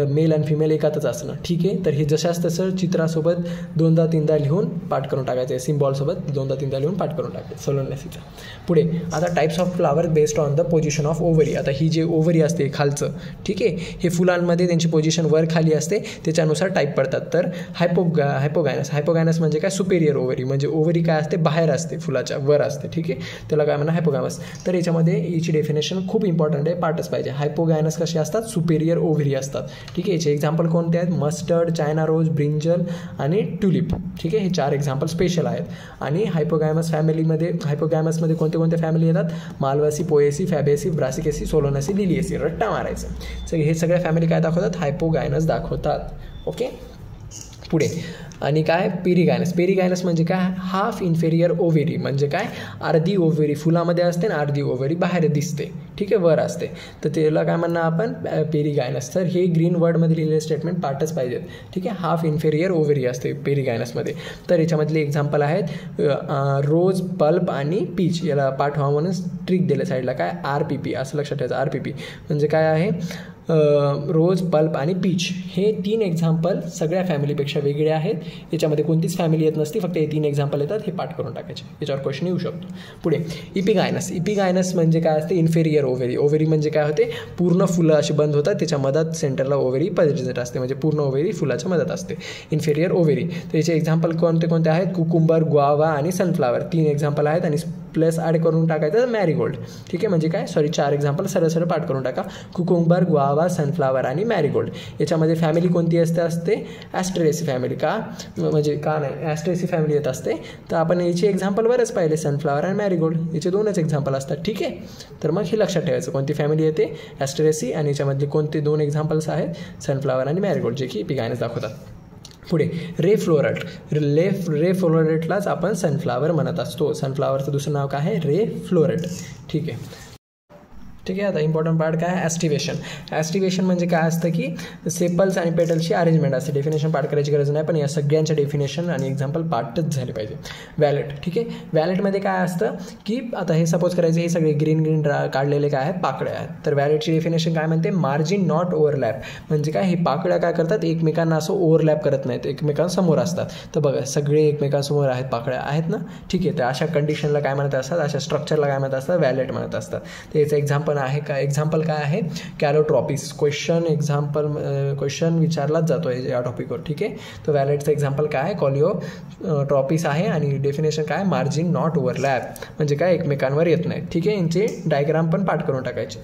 S1: मेल आणि फिमेल एकातच असणं. ठीक आहे, तर हे जशाच तसं चित्रासोबत 2दा-3दा लिहून पाठ करून टाकायचं, सिम्बॉलसोबत 2दा-3दा लिहून पाठ करून टाकायचं सोलोनसीचा. पुढे आता types of flower based on the position of ovary. आता ही जे ओव्हरी असते खालचं, ठीक आहे, हे फुलांमध्ये त्यांची पोझिशन वर खाली असते, त्याच्यानुसार टाईप पडतात. तर हायपोगायनस म्हणजे काय, सुपेरियर ओव्हरी म्हणजे ओव्हरी काय असते, बाहेर असते, फुलाच्या वर असते. ठीक आहे, त्याला काय म्हणा, हायपोगायनस. तर याच्यामध्ये याची डेफिनेशन खूप इम्पॉर्टंट आहे, पाठच पाहिजे. हायपोगायनस कसे असतात, सुपेरियर ओव्हरी असतात. ठीक आहे, याचे एक्झाम्पल कोणते आहेत, मस्टर्ड, चायना रोज, ब्रिंजल आणि ट्युलिप. ठीक आहे, हे 4 एक्झाम्पल स्पेशल आहेत. आणि हायपोगायमसमध्ये कोणते कोणते फॅमिली येतात, माल्वेसी, पोएसी, फॅबेसी, ब्रासिकेसी, सोलोनेसी, लिलिएसी. रट्टा मारायचं. हे सगळ्या फॅमिली काय दाखवतात, हायपोगायनस दाखवतात. ओके, पुढे आणि काय पेरिगायनस. पेरिगायनस म्हणजे काय हाफ इन्फेरियर ओव्हेरी, म्हणजे काय अर्धी ओव्हेरी फुलामध्ये असते आणि अर्धी ओव्हेरी बाहेर दिसते, ठीक आहे, वर असते, तर त्याला काय म्हणणार आपण पेरिगायनस. तर हे ग्रीन वर्डमध्ये लिहिलेले स्टेटमेंट पाठच पाहिजेत, ठीक आहे. हाफ इन्फेरियर ओव्हेरी असते पेरिगायनसमध्ये. तर याच्यामधले एक्झाम्पल आहेत रोज, पल्प आणि पीच. याला पाठ व्हावं म्हणून ट्रिक दिले साईडला, काय RPP असं लक्षात ठेवायचं. RPP म्हणजे काय आहे रोज, पल्प आणि पीच. हे 3 एक्झाम्पल सगळ्या फॅमिलीपेक्षा वेगळे आहेत. याच्यामध्ये कोणतीच फॅमिली येत नसती, फक्त हे 3 एक्झाम्पल येतात, हे पाठ करून टाकायचे, याच्यावर क्वेश्चन येऊ शकतो. पुढे इपिगायनस. इपिगायनस म्हणजे काय असते इन्फेरियर ओव्हेरी. ओव्हेरी म्हणजे काय होते पूर्ण फुलं अशी बंद होतात, त्याच्या मधात सेंटरला ओव्हेरी प्रेझेंट असते, म्हणजे पूर्ण ओव्हेरी फुलाच्या मधात असते, इन्फेरियर ओव्हेरी. तर याचे एक्झाम्पल कोणते कोणते आहेत कुकुंबर, गुआवा आणि सनफ्लावर. 3 एक्झाम्पल आहेत आणि प्लस ॲड करून टाकायचं मॅरीगोल्ड, ठीक आहे. म्हणजे काय 4 एक्झाम्पल सरळ पाठ करून टाका. कुकुंबर, गुआवा, सनफ्लावर आणि मॅरीगोल्ड. याच्यामध्ये फॅमिली कोणती असते ॲस्ट्रेसी फॅमिली. का म्हणजे का नाही ॲस्ट्रेसी फॅमिली येत असते. तर आपण याचे एक्झाम्पल बरेच पाहिले, सनफ्लावर आणि मॅरीगोल्ड, याचे 2च एक्झाम्पल असतात, ठीक आहे. तर मग हे लक्षात ठेवायचं कोणती फॅमिली येते ॲस्ट्रेसी, आणि याच्यामधले कोणते 2 एक्झाम्पल्स आहेत सनफ्लावर आणि मॅरीगोल्ड, जे की इपिगायनस दाखवतात. पुढे रे फ्लोरट. रे फ्लोरटलाच आपण सनफ्लावर म्हणत असतो. सनफ्लावरचं दुसरं नाव काय आहे रे फ्लोरट, ठीक आहे. ठीक आहे. आता इम्पॉर्टंट पार्ट काय आहे ॲस्टिवेशन. ॲस्टिवेशन म्हणजे काय असतं की सेपल्स आणि पेटल्सची अरेंजमेंट असते. डेफिनेशन पाठ करायची गरज नाही, पण या सगळ्यांच्या डेफिनेशन आणि एक्झाम्पल पाठच झाले पाहिजे. वॅलेट, ठीक आहे. वॅलेटमध्ये काय असतं की आता हे सपोज करायचं हे सगळे ग्रीन काढलेले काय आहेत पाकळ्या आहेत. तर वॅलेटची डेफिनेशन काय म्हणते मार्जिन नॉट ओव्हरलॅप. म्हणजे काय हे पाकळ्या काय करतात एकमेकांना असं ओव्हरलॅप करत नाहीत, एकमेकांसमोर असतात. तर बघा सगळे एकमेकांसमोर आहेत, पाकळ्या आहेत ना, ठीक आहे. तर अशा कंडिशनला काय म्हणत असतात, अशा स्ट्रक्चरला काय म्हणत असतात वॅलेट म्हणत असतात. तर याचं एक्झाम्पल काय आहे कॅलोट्रॉपिस. क्वेश्चन विचारलाच जातो या टॉपिकवर, ठीक आहे. तर वॅलेटचं एक्झाम्पल काय आहे कॉलिओट्रॉपिस आहे आणि डेफिनेशन काय मार्जिन नॉट ओव्हरलॅप म्हणजे काय एकमेकांवर येत नाही, ठीक आहे. यांचे डायग्राम पण पाठ करून टाकायचे.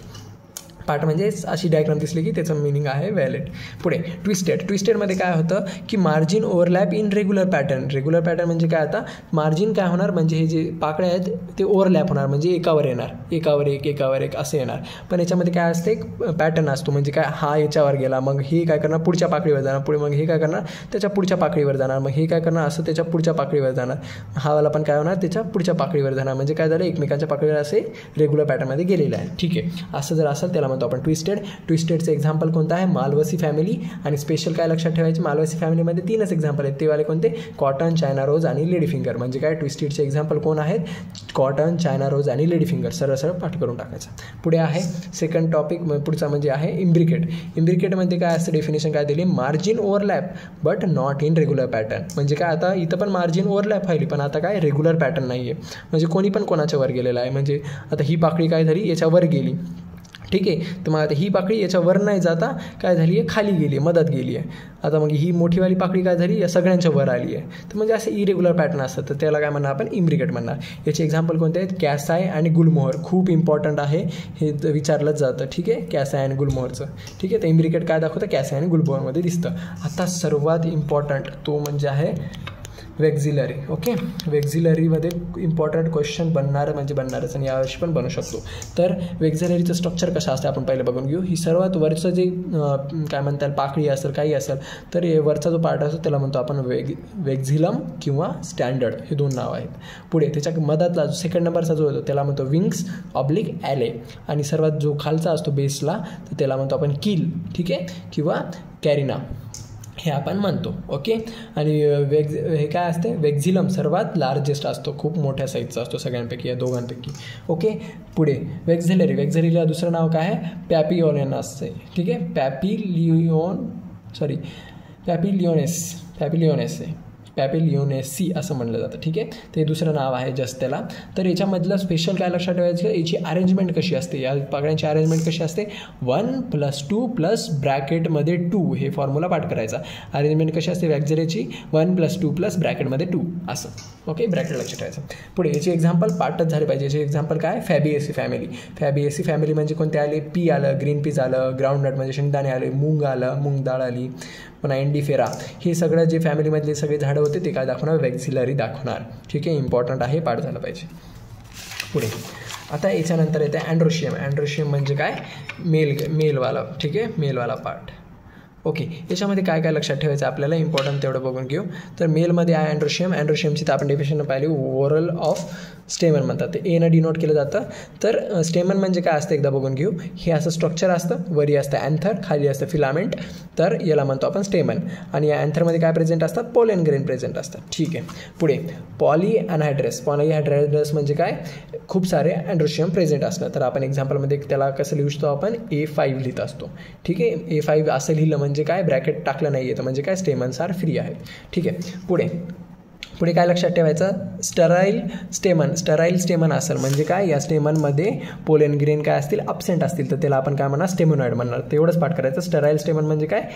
S1: पार्ट म्हणजे अशी डायग्राम दिसली की त्याचं मिनिंग आहे वॅलेट. पुढे ट्विस्टेडमध्ये काय होतं की margin overlap in regular pattern म्हणजे काय आता मार्जिन काय होणार म्हणजे हे जे पाकळे आहेत ते ओव्हरलॅप होणार म्हणजे एकावर येणार, एकावर एक असं येणार. पण याच्यामध्ये काय असते एक पॅटर्न असतो म्हणजे काय हा याच्यावर गेला मग हे काय करणार पुढच्या पाकळीवर जाणार, पुढे मग हे काय करणार त्याच्या पुढच्या पाकळीवर जाणार, मग हे काय करणार असं त्याच्या पुढच्या पाकळीवर जाणार, हा वाला पण काय होणार त्याच्या पुढच्या पाकळीवर जाणार. म्हणजे काय झालं एकमेकांच्या पाकळीवर असे रेग्युलर पॅटर्नमध्ये गेलेलं आहे, ठीक आहे. असं जर असेल त्याला म्हणतो आपण ट्विस्टेडचं एक्झाम्पल कोणतं आहे मालवसी फॅमिली. आणि स्पेशल काय लक्षात ठेवायचे मालवसी फॅमिलीमध्ये 3च एक्झाम्पल आहेत, ते वाले कोणते कॉटन, चायना रोज आणि लेडी फिंगर. म्हणजे काय ट्विस्टेडचे एक्झाम्पल कोण आहेत कॉटन, चायना रोज आणि लेडी फिंगर. सरळ पाठ करून टाकायचं. पुढे आहे सेकंड टॉपिक पुढचा म्हणजे आहे इम्ब्रिकेटमध्ये काय असतं डेफिनेशन काय दिली margin overlap but not in regular pattern. म्हणजे काय आता इथं पण मार्जिन ओव्हरलॅप व्हायली पण आता काय रेग्युलर पॅटर्न नाही आहे, म्हणजे कोणी पण कोणाच्या वर गेलेलं आहे. म्हणजे आता ही पाकळी काय झाली याच्यावर गेली, ठीक आहे. तर मग आता ही पाकळी याच्यावर नाही जाता काय झाली आहे खाली गेली आहे, मधात गेली आहे. आता मग ही मोठीवाली पाकळी काय झाली या सगळ्यांच्या वर आली आहे. तर म्हणजे असे इरेग्युलर पॅटर्न असतात तर त्याला काय म्हणणार आपण इम्ब्रिकेट म्हणणार. याचे एक्झाम्पल कोणते आहेत कॅसाय आणि गुलमोहर. खूप इम्पॉर्टंट आहे हे विचारलंच जातं, ठीक आहे. कॅसाय आणि गुलमोहरचं, ठीक आहे. तर इम्ब्रिकेट काय दाखवतं कॅसाय आणि गुलमोहरमध्ये दिसतं. आता सर्वात इम्पॉर्टंट तो म्हणजे आहे वेक्झिलरी. ओके, वेक्झिलरीमध्ये इम्पॉर्टंट क्वेश्चन बनणारच आणि यावर्षी पण बनू शकतो. तर वेक्झिलरीचं स्ट्रक्चर कसं असतं आपण पहिले बघून घेऊ. ही सर्वात वरचं जे काय म्हणतात पाकळी असेल काही असेल तर वरचा जो पार्ट असतो त्याला म्हणतो आपण वेक्झिलम किंवा स्टँडर्ड, हे 2 नाव आहेत. पुढे त्याच्या मधातला जो सेकंड नंबरचा जो होतो त्याला म्हणतो विंग्स ऑब्लिक ॲले आणि सर्वात जो खालचा असतो बेसला तर त्याला म्हणतो आपण कील, ठीक आहे, किंवा कॅरिना हे आपण म्हणतो. ओके. आणि हे काय असते वेक्झिलम सर्वात लार्जेस्ट असतो, खूप मोठ्या साईजचा असतो सगळ्यांपैकी या दोघांपैकी. ओके. पुढे वेक्झिलरीला दुसरं नाव काय आहे पॅपिलिओनेस, ठीक आहे. पॅपिलिओनेसी असं म्हणलं जातं, ठीक आहे. ते दुसरं नाव आहे जस्ट त्याला. तर याच्यामधलं स्पेशल काय लक्षात ठेवायचं याची अरेंजमेंट कशी असते, या पाकळ्यांची अरेंजमेंट कशी असते 1+2 ब्रॅकेटमध्ये 2 हे फॉर्म्युला पाठ करायचा. अरेंजमेंट कशी असते वेक्झिलरीची 1+2 ब्रॅकेटमध्ये 2 असं. ओके, ब्रॅकेट लक्षात ठेवायचं. पुढे याचे एक्झाम्पल पाठच झाले पाहिजे. याचे एक्झाम्पल काय फॅबिएसी फॅमिली म्हणजे कोणते आले पी आलं, ग्रीन पीज आलं, ग्राउंडनट म्हणजे शेंगदाणे आले, मूग डाळ आली, पुन्हा इंडिफेरा. हे सगळं जे फॅमिलीमधले सगळे झाडं होते ते काय दाखवणार वेक्झिलरी दाखवणार, ठीक आहे. इम्पॉर्टंट आहे, पाठ झालं पाहिजे. पुढे आता याच्यानंतर येते अँड्रोशियम म्हणजे काय मेलवाला, ठीक आहे, मेलवाला पार्ट. ओके, याच्यामध्ये काय काय लक्षात ठेवायचं आपल्याला इम्पॉर्टंट तेवढं बघून घेऊ. तर मेलमध्ये आहे अँड्रोशियम. अँड्रोशियमची तर आपण डेफिनेशन पाहिली, वोरल ऑफ स्टेमन म्हणतात, ते एनं डिनोट केलं जातं. तर स्टेमन म्हणजे काय असतं एकदा बघून घेऊ. हे असं स्ट्रक्चर असतं, वरी असतं अँथर, खाली असतं फिलामेंट, तर याला म्हणतो आपण स्टेमन. आणि या अँथरमध्ये काय प्रेझेंट असतात, पोलन ग्रेन प्रेझेंट असतात. ठीक आहे, पुढे पॉलीअनहायड्रस. पॉलीअनहायड्रस म्हणजे काय, खूप सारे अँड्रोशियम प्रेझेंट असतं. तर आपण एक्झाम्पलमध्ये त्याला कसं लिहू शकतो, आपण A5 लिहित असतो. ठीक आहे, A5 असं लिहिलं म्हणजे काय, ब्रॅकेट टाकलं नाही येतं म्हणजे काय, स्टेमन्स आर फ्री आहे. ठीक आहे, पुढे काय लक्षात ठेवायचं, स्टराईल स्टेमन असेल म्हणजे काय, या स्टेमनमध्ये पोलन ग्रेन काय असतील, अब्सेंट असतील, तर त्याला आपण काय म्हणणार, स्टेमोनॉइड म्हणणार. तेवढंच पाठ करायचं. स्टराईल स्टेमन म्हणजे काय,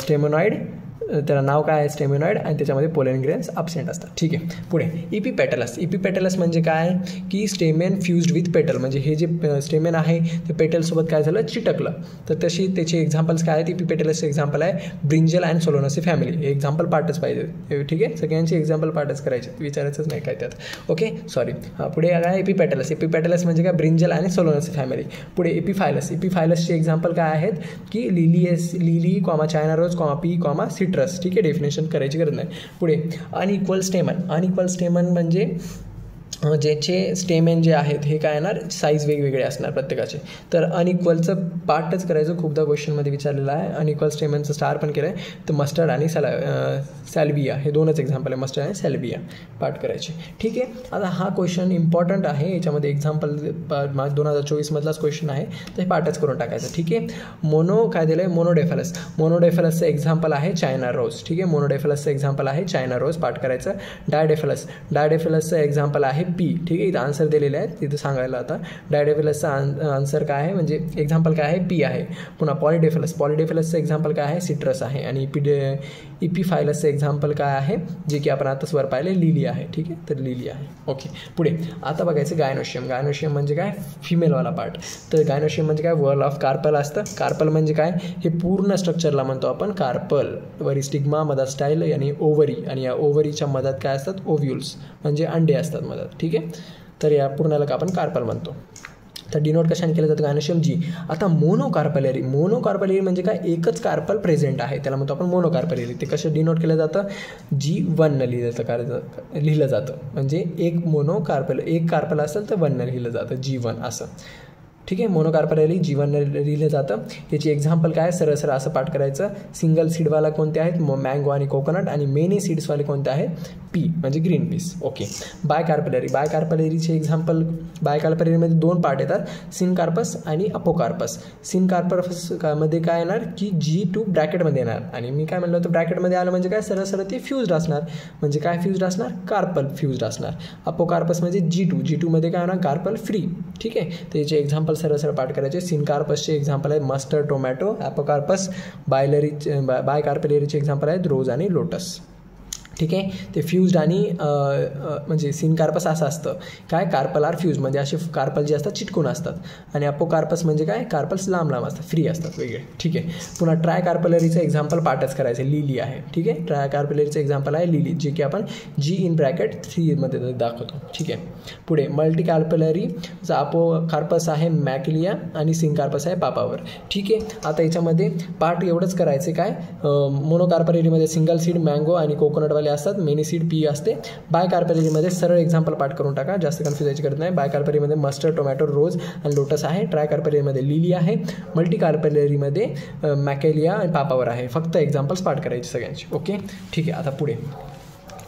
S1: स्टेमोनॉइड, त्याला नाव काय आहे स्टेमोनॉइड, आणि त्याच्यामध्ये पोलन ग्रेन्स अब्सेंट असतात. ठीक आहे, पुढे इपिपेटलस म्हणजे काय की स्टेमेन फ्युज्ड विथ पेटल, म्हणजे हे जे स्टेमेन आहे ते पेटलसोबत काय झालं, चिटकलं. तर तशी त्याचे एक्झाम्पल्स काय आहेत, इपिपेटलसचे एक्झाम्पल आहे ब्रिंजल अँड सोलोनासी फॅमिली. हे एक्झाम्पल पार्टच पाहिजे. ठीक आहे, सगळ्यांचे एक्झाम्पल पार्टच करायचे, विचारायचंच नाही काय त्यात. Okay, sorry. पुढे काय, एपिपेटलस म्हणजे काय, ब्रिंजल आणि सोलोनासी फॅमिली. पुढे एपिफायलसचे एक्झाम्पल काय आहेत की लिली कॉमा चायना रोज कॉमा पी कॉमा सिट्रस. ठीक आहे, डेफिनेशन करायची गरज नाही. पुढे अनइक्वल स्टेमन म्हणजे ज्याचे स्टेमेन जे आहेत हे काय येणार, साईज वेगवेगळे असणार प्रत्येकाचे. तर अनइक्वलचं पार्टच करायचं, खूपदा क्वेश्चनमध्ये विचारलेलं आहे. अनइक्वल स्टेमेनचं स्टार पण केलं आहे. तर मस्टर्ड आणि सॅल्विया हे दोनच एक्झाम्पल आहे, मस्टर्ड आणि सॅल्विया पार्ट करायचे. ठीक आहे, आता हा क्वेश्चन इम्पॉर्टंट आहे, याच्यामध्ये एक्झाम्पल 2024मधलाच क्वेश्चन आहे, तर हे पार्टच करून टाकायचं. ठीक आहे, काय दिलं आहे, मोनोडेफलसचं एक्झाम्पल आहे चायना रोज. ठीक आहे, मोनोडेफलसचं एक्झाम्पल आहे चायना रोज, पार्ट करायचं. डायडेफलसचं एक्झाम्पल आहे पी. ठीक आहे, इथं आन्सर दिलेले आहेत, तिथं सांगायला. आता डायडेफिलसचा आन्सर काय आहे, म्हणजे एक्झाम्पल काय आहे, पी आहे. पुन्हा पॉलिडेफिलसचं एक्झाम्पल काय आहे, सिट्रस आहे. आणि इपिफायलसचं एक्झाम्पल काय आहे, जे की आपण आताच वर पाहिले, लिली आहे. ठीक आहे, तर लिली आहे. ओके, पुढे आता बघायचं गायनोशियम म्हणजे काय, फिमेलवाला पार्ट. तर गायनोशियम म्हणजे काय, वर्ल ऑफ कार्पल असतं. कार्पल म्हणजे काय, हे पूर्ण स्ट्रक्चरला म्हणतो आपण कार्पल. वरी स्टिग्मा, मधात स्टाईल आणि ओव्हरी, आणि या ओव्हरीच्या मधात काय असतात, ओव्ह्यूल्स म्हणजे अंडे असतात मधात. ठीक आहे, तर या पूर्णाला आपण कार्पल म्हणतो. तर डिनोट कशाने केलं जातं, गायनोशियम जी. आता मोनोकार्पलरी म्हणजे काय, एकच कार्पल प्रेझेंट आहे, त्याला म्हणतो आपण मोनोकार्पलरी. ते कसं डिनोट केलं जातं, G1 लिहिलं जातं. म्हणजे एक कार्पल असेल तर 1 लिहिलं जातं, G1 असं. ठीक आहे, मोनोकार्पलरी G1 लिहिलं जातं. याची एक्झाम्पल काय, सरळ असं पाठ करायचं. सिंगल सीडवाला कोणते आहेत, मँगो आणि कोकोनट, आणि मेनी सीड्सवाले कोणते आहेत, पी म्हणजे ग्रीन पीस. ओके, बायकार्पलरीचे एक्झाम्पल, बायकार्पलरीमध्ये 2 पार्ट येतात, सिनकार्पस आणि अपोकार्पस. सिनकार्पसमध्ये काय येणार की G2 ब्रॅकेटमध्ये येणार, आणि मी काय म्हणलं होतं, ब्रॅकेटमध्ये आलं म्हणजे काय, सरळ ते फ्युज्ड असणार. म्हणजे काय फ्युज्ड असणार, कार्पल फ्युज्ड असणार. अपोकार्पस म्हणजे G2 मध्ये काय होणार, कार्पल फ्री. ठीक आहे, त्याचे एक्झाम्पल सरळ पाठ करायचे. सिनकार्पसचे एक्झाम्पल आहेत मस्टर्ड, टोमॅटो. अपोकार्पस बायकार्पलरीचे एक्झाम्पल आहेत रोज आणि लोटस. ठीक आहे, ते फ्युज्ड आणि म्हणजे सिनकार्पस असं असतं काय, कार्पल आर फ्यूज म्हणजे असे कार्पल जे असतात चिटकून असतात. आणि अपोकार्पस म्हणजे काय, कार्पल्स लांब असतात, फ्री असतात वेगळे. ठीक आहे, पुन्हा ट्रायकार्पलरीचं एक्झाम्पल पाठच करायचं, लिली आहे. ठीक आहे, ट्रायकार्पलरीचं एक्झाम्पल आहे लिली, जे की आपण G3 दाखवतो. ठीक आहे, पुढे मल्टीकार्पलरीचा अपोकार्पस आहे मॅकिलिया, आणि सिनकार्पस आहे पापावर. ठीक आहे, आता याच्यामध्ये पार्ट एवढंच करायचे काय, मोनोकार्पलरीमध्ये सिंगल सीड, मँगो आणि कोकोनटवाले असतात, मेनी सीड पी असते. बायकार्पलरीमध्ये सरळ एक्झाम्पल पाठ करून टाका, जास्त कन्फ्युज व्हायची गरज नाही. बायकार्पलरीमध्ये मस्टर्ड, टोमॅटो, रोज आणि लोटस आहे. ट्रायकार्पलरीमध्ये लिली आहे. मल्टीकार्पलरीमध्ये मॅकेलिया आणि पापावर आहे. फक्त एक्झाम्पल्स पाठ करायचे सगळ्यांचे. ओके, ठीक आहे, आता पुढे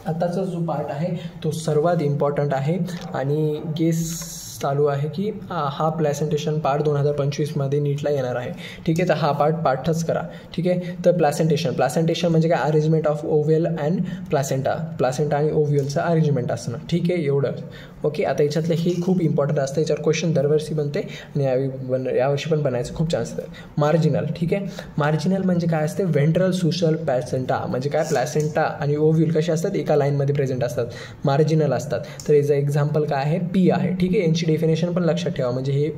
S1: आताचा जो पार्ट आहे तो सर्वात इम्पॉर्टंट आहे, आणि गेस चालू आहे की हा प्लॅसेंटेशन पार्ट 2025मध्ये नीटला येणार आहे. ठीक आहे, तर हा पाठच करा. ठीक आहे, तर प्लॅसेंटेशन म्हणजे काय, arrangement of oval and placenta आणि ओव्ह्युलचं अरेंजमेंट असणं. ठीक आहे, एवढं. ओके, आता याच्यातलं हे खूप इम्पॉर्टंट असतं, याच्यावर क्वेश्चन दरवर्षी बनते, आणि यावर्षी पण बनायचं खूप चान्स आहे. मार्जिनल. ठीक आहे, मार्जिनल म्हणजे काय असते, व्हेंट्रल सुशल प्लॅसेंटा म्हणजे काय, प्लॅसेंटा आणि ओव्ह्युल कसे असतात, एका लाईनमध्ये प्रेझेंट असतात, मार्जिनल असतात. तर याचं एक्झाम्पल काय आहे, पी आहे. ठीक आहे, यांची डेफिनेशन पण लक्षात ठेवा, म्हणजे हे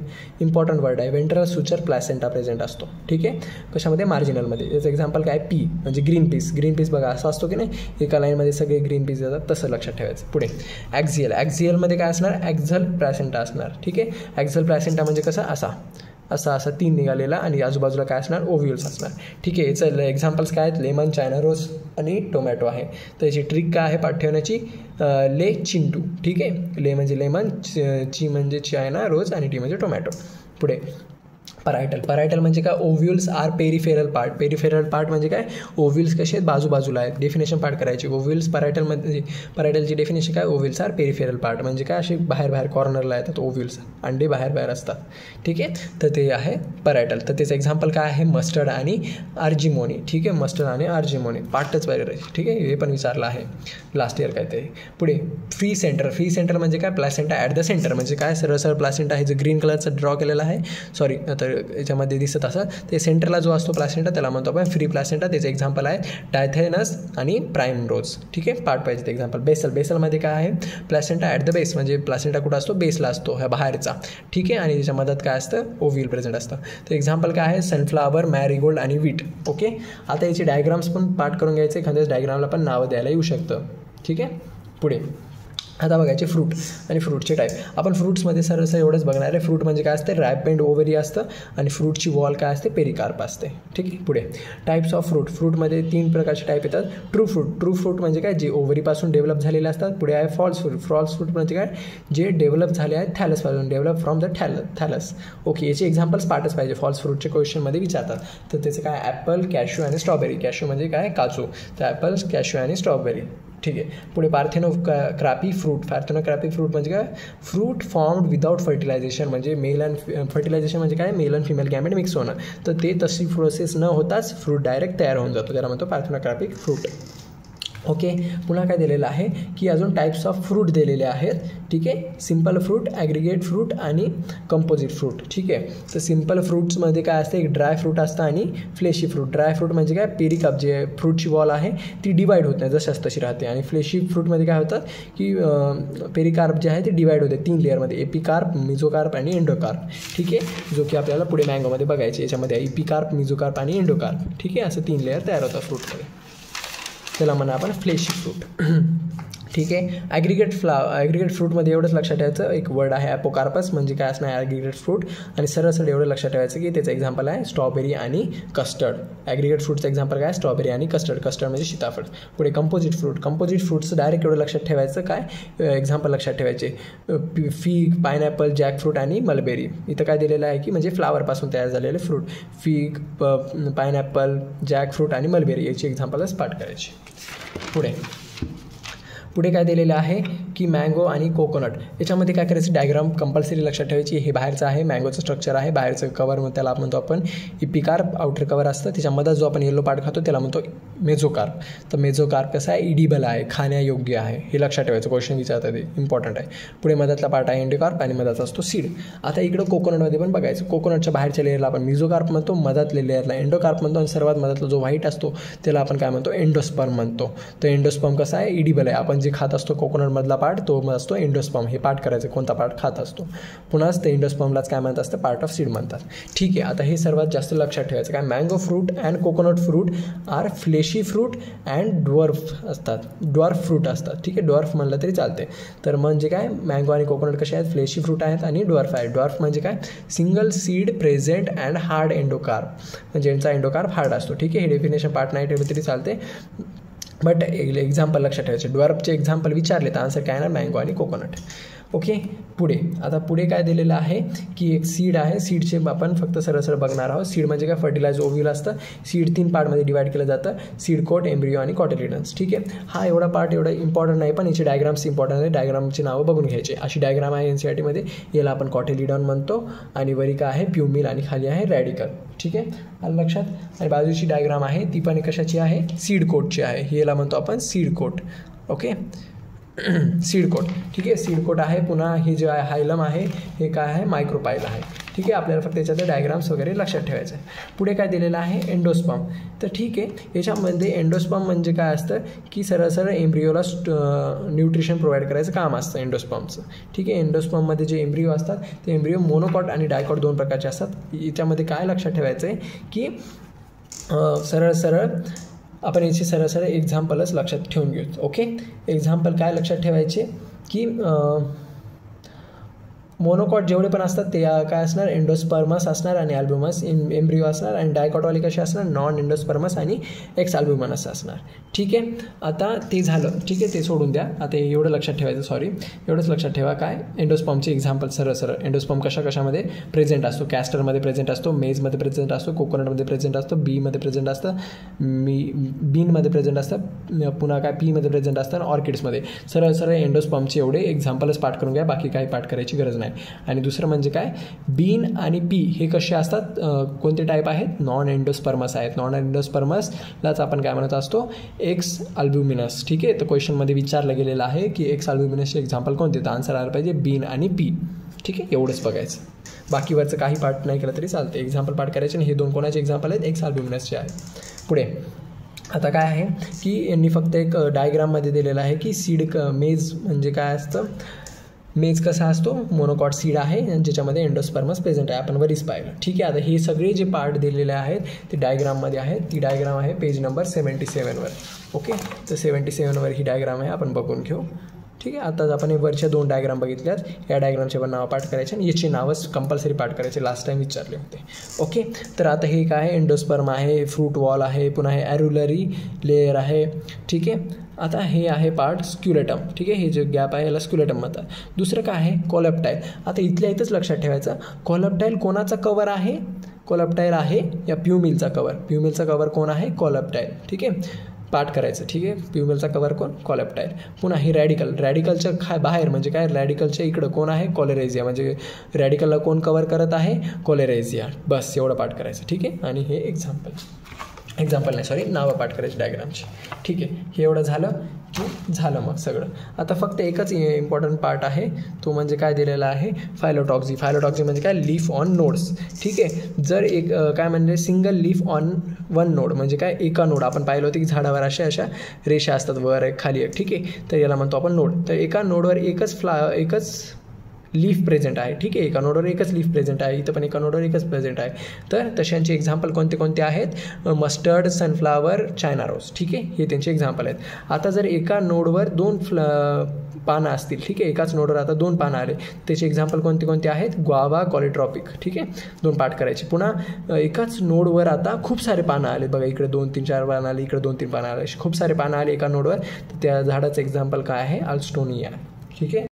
S1: इम्पॉर्टंट वर्ड आहे. व्हेंट्रल सुचर प्लॅसेंटा प्रेझेंट असतो. ठीक आहे, कशामध्ये, मार्जिनलमध्ये. याचं एक्झाम्पल काय, पी म्हणजे ग्रीन पीस बघा असा असतो की नाही, एका लाईनमध्ये सगळे ग्रीन पीस येतात, तसं लक्षात ठेवायचं. पुढे ॲक्झियलमध्ये काय असणार, ॲक्झल प्लॅसेंटा असणार. ठीक आहे, ॲक्झल प्लॅसेंटा म्हणजे कसं, असा असा 3 निघालेला आणि आजूबाजूला काय असणार ओव्ह्यूल्स असणार. ठीक आहे. याचं एक्झाम्पल्स काय आहेत लेमन, चायना रोज आणि टोमॅटो आहे. तर याची ट्रिक काय आहे पाठ ठेवण्याची ले चिंटू. ठीक आहे. ले म्हणजे लेमन, ची म्हणजे चायना रोज आणि टी म्हणजे टोमॅटो. पुढे परायटल म्हणजे काय ओव्ह्यूल्स आर पेरिफेरल पार्ट म्हणजे काय ओव्ह्यूल्स कसे आहेत बाजूबाजूला आहेत. डेफिनेशन पार्ट करायची ओव्ह्यूल्स परायटलची डेफिनेशन काय ओव्ह्यूल्स आर पेरिफेरल पार्ट म्हणजे काय असे बाहेर कॉर्नरला येतात ओव्ह्यूल्स अंडे बाहेर असतात. ठीक आहे. तर ते आहे परायटल. तर त्याचं एक्झाम्पल काय आहे मस्टर्ड आणि आर्जिमोनी. ठीक आहे. मस्टर्ड आणि आर्जिमोनी पार्टच बाहेर आहे. ठीक आहे. हे पण विचारलं आहे लास्ट इयर काय ते. पुढे फ्री सेंटर म्हणजे काय प्लॅसेंटा ॲट द सेंटर म्हणजे काय सरळ प्लॅसेंटा आहे जो ग्रीन कलरचा ड्रॉ केलेला आहे सॉरी तर याच्यामध्ये दिसत असं ते सेंटरला जो असतो प्लॅसेंटा त्याला म्हणतो आपण फ्री प्लॅसेंटा. त्याचं एक्झाम्पल आहे डायथेनस आणि प्राईम रोज. ठीक आहे. पार्ट पाहिजे ते एक्झाम्पल. बेसलमध्ये काय आहे प्लॅसेंटा ॲट द बेस म्हणजे प्लॅसेंटा कुठं असतो बेसला असतो ह्या बाहेरचा. ठीक आहे. आणि त्याच्या मदत काय असतं ओव्ह्यूल प्रेझेंट असतं. तर एक्झाम्पल काय आहे सनफ्लावर, मॅरीगोल्ड आणि व्हीट. ओके. आता याचे डायग्राम्स पण पार्ट करून घ्यायचे. एखाद्याच डायग्रामला पण नावं द्यायला येऊ शकतं. ठीक आहे. पुढे आता बघायचे फ्रूट आणि फ्रूटचे टाईप. आपण फ्रूट्समध्ये सरळ एवढंच बघणार आहे. फ्रूट म्हणजे काय असते रॅपेंड ओव्हरी असतं आणि फ्रूटची वॉल काय असते पेरिकार्प असते. ठीक आहे. पुढे टाईप्स ऑफ फ्रूटमध्ये 3 प्रकारचे टाईप येतात. ट्रू फ्रूट म्हणजे काय जे ओव्हरीपासून डेव्हलप झालेले असतात. पुढे आहे फॉल्स फ्रूट म्हणजे काय जे डेव्हलप झाले आहेत थॅलसपासून डेव्हलप फ्रॉम द थॅलस. ओके. याचे एक्झाम्पल्स पार्टच पाहिजे फॉल्स फ्रूटचे क्वेश्चनमध्ये विचारतात. तर त्याचं काय ॲपल, कॅशू आणि स्ट्रॉबेरी. कॅशू म्हणजे काय काजू. तर ॲपल, कॅशू आणि स्ट्रॉबेरी. ठीक आहे. पुढे पार्थेनोक्रॅपी फ्रूट म्हणजे काय फ्रूट फॉर्म्ड विदाउट फर्टिलायझेशन म्हणजे मेल अँड फर्टिलायझेशन म्हणजे काय male and female gamete mix होणं. तर ते तशी प्रोसेस न होताच फ्रूट डायरेक्ट तयार होऊन जातो त्याला म्हणतो पार्थेनोक्रॅपिक फ्रूट. ओके. पुन्हा काय दिलेलं आहे की अजून टाईप्स ऑफ फ्रूट दिलेले आहेत. ठीक आहे. सिम्पल फ्रूट, ॲग्रिगेट फ्रूट आणि कंपोजिट फ्रूट. ठीक आहे. तर सिम्पल फ्रूट्समध्ये काय असतं एक ड्राय फ्रूट असतं आणि फ्लेशी फ्रूट. ड्राय फ्रूट म्हणजे काय पेरिकार्प जे फ्रूटची वॉल आहे ती डिवाईड होत नाही जशाच तशी राहते. आणि फ्लेशी फ्रूटमध्ये काय होतं की पेरिकार्प जे आहे ते डिवाईड होते 3 लेअरमध्ये एपिकार्प, मिझोकार्प आणि एंडोकार्प. ठीक आहे. जो की आपल्याला पुढे मँगोमध्ये बघायचे. याच्यामध्ये एपिकार्प, मिझोकार्प आणि एंडोकार्प. ठीक आहे. असं 3 लेअर तयार होतात फ्रूटमध्ये. त्याला म्हणा आपण फ्लेशी फ्रूट. ठीक आहे. ॲग्रिगेट फ्रूटमध्ये एवढंच लक्षात ठेवायचं एक वर्ड आहे ॲपोकार्पस म्हणजे काय असणार ॲग्रिगेट फ्रूट. आणि सरळ एवढं लक्षात ठेवायचं की त्याचं एक्झाम्पल आहे स्ट्रॉबेरी आणि कस्टर्ड. ॲग्रिगेट फ्रूटचं एक्झाम्पल काय स्ट्रॉबेरी आणि कस्टर्ड म्हणजे सीताफळ. पुढे कंपोजिट फ्रूटचं डायरेक्ट एवढं लक्षात ठेवायचं काय एक्झाम्पल लक्षात ठेवायचे फिग, पायनॅपल, जॅकफ्रूट आणि मलबेरी. इथं काय दिलेलं आहे की म्हणजे फ्लावरपासून तयार झालेले फ्रूट फिग, पायनॅपल, जॅकफ्रूट आणि मलबेरी याची एक्झाम्पलच पाठ करायची. पुढे काय दिलेलं आहे की मँगो आणि कोकोनट. याच्यामध्ये काय करायचं डायग्राम कंपल्सरी लक्षात ठेवायची. हे बाहेरचं आहे मँगोचं स्ट्रक्चर आहे बाहेरचं कवर त्याला म्हणतो आपण इपिकार्प आउटर कवर असतं. त्याच्यामध्ये जो आपण येलो पार्ट खातो त्याला म्हणतो मेझोकार्प. तर मेझोकार्प कसं आहे इडिबल आहे खाण्यायोग्य आहे हे लक्षात ठेवायचं. क्वेश्चन विचारतात ते इम्पॉर्टंट आहे. पुढे मधातला पार्ट आहे एंडोकार्प आणि मधाचा असतो सीड. आता इकडं कोकोनटमध्ये पण बघायचं. कोकोनटच्या बाहेरच्या लेअरला आपण मिझोकार्प म्हणतो, मधातल्या लेअरला एंडोकार्प म्हणतो आणि सर्वात मधातला जो व्हाईट असतो त्याला आपण काय म्हणतो एंडोस्पर्म म्हणतो. तर एंडोस्पर्म कसा आहे इडिबल आहे. आपण जे खात असतो कोकोनटमधला पार्ट तो असतो एंडोस्पर्म. हे पार्ट करायचं कोणता पार्ट खात असतो. पुन्हाच ते एंडोस्पर्मलाच काय म्हणत असतं पार्ट ऑफ सीड म्हणतात. ठीक आहे. आता हे सर्वात जास्त लक्षात ठेवायचं काय mango fruit and coconut fruit are fleshy fruit and dwarf fruit असतात. ठीक आहे. ड्वार्फ म्हणलं तरी चालते. तर म्हणजे काय मँगो आणि कोकोनट कसे आहेत फ्लेशी फ्रूट आहेत आणि ड्वार्फ आहे. ड्वार्फ म्हणजे काय single seed present and hard endocarp म्हणजे यांचा एंडोकार्प हार्ड असतो. ठीक आहे. हे डेफिनेशन पार्ट नाही ठेवलं तरी चालते बट एक्झाम्पल लक्षात ठेवायचे. ड्वार्फचे एक्झाम्पल विचारले तर आन्सर काय ना मँगो आणि कोकोनट. ओके. पुढे काय दिलेलं आहे की एक सीड आहे. सीडचे आपण फक्त सरळ बघणार आहोत. सीड म्हणजे काय फर्टिलायझर ओव्ह्यूल असतं. सीड 3 पार्टमध्ये डिवाईड केलं जातं सीड कोट, एम्ब्रियो आणि कॉटिलिडन्स. ठीक आहे. हा एवढा पार्ट एवढा इम्पॉर्टंट नाही पण याची डायग्राम्स इम्पॉर्टंट आहे. डायग्रामची नावं बघून घ्यायची. अशी डायग्राम आहे NCERTमध्ये. याला आपण कॉटिलिडॉन म्हणतो आणि वरी काय आहे प्युमिल आणि खाली आहे रॅडिकल. ठीक आहे. आलं लक्षात. आणि बाजूची डायग्राम आहे ती पण कशाची आहे सीड कोटची आहे. याला म्हणतो आपण seed coat. Okay. Seed coat. ठीक आहे. सीड कोट आहे. पुन्हा हे जे आहे हायलम आहे हे काय आहे मायक्रोपाईल आहे. ठीक आहे. आपल्याला फक्त याच्यातले डायग्राम्स वगैरे लक्षात ठेवायचं आहे. पुढे काय दिलेलं आहे एंडोस्पर्म. तर ठीक आहे. याच्यामध्ये एंडोस्पर्म म्हणजे काय असतं की सरळ एम्ब्रियोला न्यूट्रिशन प्रोव्हाइड करायचं काम असतं एंडोस्पर्मचं. ठीक आहे. एंडोस्पर्ममध्ये जे एम्ब्रियो असतात ते एम्ब्रियो मोनोकॉट आणि डायकॉट 2 प्रकारचे असतात. याच्यामध्ये काय लक्षात ठेवायचं आहे की सरळ आपण याची सरळ एक्झाम्पलच लक्षात ठेवून घेऊ. ओके. एक्झाम्पल काय लक्षात ठेवायचे की मोनोकॉट जेवढे पण असतात ते काय असणार, एंडोस्पर्मस असणार आणि अल्ब्युमस एम्ब्रिओ असणार, आणि डायकॉटवाले कसे असणार, नॉन एंडोस्पर्मस आणि एक्स अल्ब्युमनस असणार. ठीक आहे, आता ते झालं. ठीक आहे, ते सोडून द्या. आता एवढं लक्षात ठेवायचं, सॉरी एवढंच लक्षात ठेवा. काय एंडोस्पर्मचे एक्झाम्पल सरळ एंडोस्पर्म कशामध्ये प्रेझेंट असतो, कॅस्टरमध्ये प्रेझेंट असतो, मेजमध्ये प्रेझेंट असतो, कोकोनटमध्ये प्रेझेंट असतो, बीमध्ये प्रेझेंट असतं, बीनमध्ये प्रेझेंट असतं, पुन्हा काय पीमध्ये प्रेझेंट असतं, आणि ऑर्किड्समध्ये. सरळ एंडोस्पर्मचे एवढे एक्झाम्पलच पाठ करून घ्या, बाकी काही पाठ करायची गरज नाही. आणि दुसरं म्हणजे काय, बीन आणि पी हे कसे असतात, कोणते टाईप आहेत, नॉन एंडोस्पर्मस आहेत. नॉन एंडोस्पर्मसलाच आपण काय म्हणत असतो, एक्स अल्ब्युमिनस. ठीक आहे, तर क्वेश्चनमध्ये विचारलं गेलेलं आहे की एक्स अल्ब्युमिनसचे एक्झाम्पल कोणते, तर आन्सर आलं पाहिजे बीन आणि पी. ठीक आहे, एवढंच बघायचं, बाकीवरचं काही पाठ नाही केलं तरी चालतं. एक्झाम्पल पाठ करायचे, आणि हे दोन कोणाचे एक्झाम्पल आहेत, एक्स अल्ब्युमिनसचे आहेत. पुढे आता काय आहे की यांनी फक्त एक डायग्राममध्ये दिलेलं आहे की सीड मेज म्हणजे काय असतं. मेज कसा असतो, मोनोकॉट सीड आहे ज्याच्यामध्ये एंडोस्पर्मस प्रेझेंट आहे, आपण वरीच पाहिलं. ठीक आहे, आता हे सगळे जे पार्ट दिलेले आहेत ते डायग्राममध्ये आहेत. ती डायग्राम आहे पेज नंबर 77वर. ओके, तर 77वर ही डायग्राम आहे, आपण बघून घेऊ. ठीक आहे, आता आपण वरच्या 2 डायग्राम बघितल्यात. या डायग्रामचे पण नावं पाठ करायचे, आणि याची नावं कंपल्सरी पाठ करायचे, लास्ट टाईम विचारले होते. ओके, तर आता हे काय आहे, एंडोस्पर्म आहे, फ्रूट वॉल आहे, पुन्हा हे ॲरुलरी लेयर आहे. ठीक आहे, आता हे आहे पार्ट स्क्युलेटम. ठीक आहे, हे जे गॅप आहे याला स्क्युलेटम म्हणतात. दुसरं काय आहे, कोलॅप्टाईल. आता इथल्या इथंच लक्षात ठेवायचं, कोलॅप्टाईल कोणाचा कवर आहे, कोलॅप्टाईल आहे या प्युमिलचा कवर. प्युमिलचा कवर कोण आहे, कोलॅप्टाईल. ठीक आहे, पाठ करायचं. ठीक आहे, प्युमिलचा कवर कोण, कोलॅप्टाईल. पुन्हा ही रॅडिकलच्या बाहेर म्हणजे काय, रॅडिकलच्या इकडं कोण आहे, कोलेरेझिया. म्हणजे रॅडिकलला कोण कवर करत आहे, कोलेरेझिया. बस एवढं पाठ करायचं. ठीक आहे, आणि हे एक्झाम्पल नाही, सॉरी नावं पाठ करायची डायग्रामची. ठीक आहे, हे एवढं झालं की झालं मग सगळं. आता फक्त एकच इम्पॉर्टंट पार्ट आहे, तो म्हणजे काय दिलेला आहे, फायलोटॉक्झी. फायलोटॉक्झी म्हणजे काय, लीफ ऑन नोड्स. ठीक आहे, जर एक काय म्हणजे single leaf on one node म्हणजे काय, एका नोड. आपण पाहिलं होतं की झाडावर अशा रेषा असतात, वर एक खाली एक. ठीक आहे, तर याला म्हणतो आपण नोड. तर एका नोडवर एकच लीफ प्रेझेंट आहे. ठीक आहे, एका नोडवर एकच लीफ प्रेझेंट आहे, इथं पण एका नोडवर एकच प्रेझेंट आहे. तर तशांचे एक्झाम्पल कोणते आहेत, मस्टर्ड, सनफ्लावर, चायना रोज. ठीक आहे, हे त्यांचे एक्झाम्पल आहेत. आता जर एका नोडवर 2 पानं असतील, ठीक आहे, एकाच नोडवर आता 2 पानं आले, त्याचे एक्झाम्पल कोणते आहेत, ग्वावा, कॉलिट्रॉपिक. ठीक आहे, 2 पाठ करायचे. पुन्हा एकाच नोडवर आता खूप सारे पानं आले, बघा इकडे 2, 3, 4 पानं आली, इकडे 2, 3 पानं आले, खूप सारे पानं आले एका नोडवर, तर त्या झाडाचं एक्झाम्पल काय आहे, अल्स्टोनिया. ठीक आहे.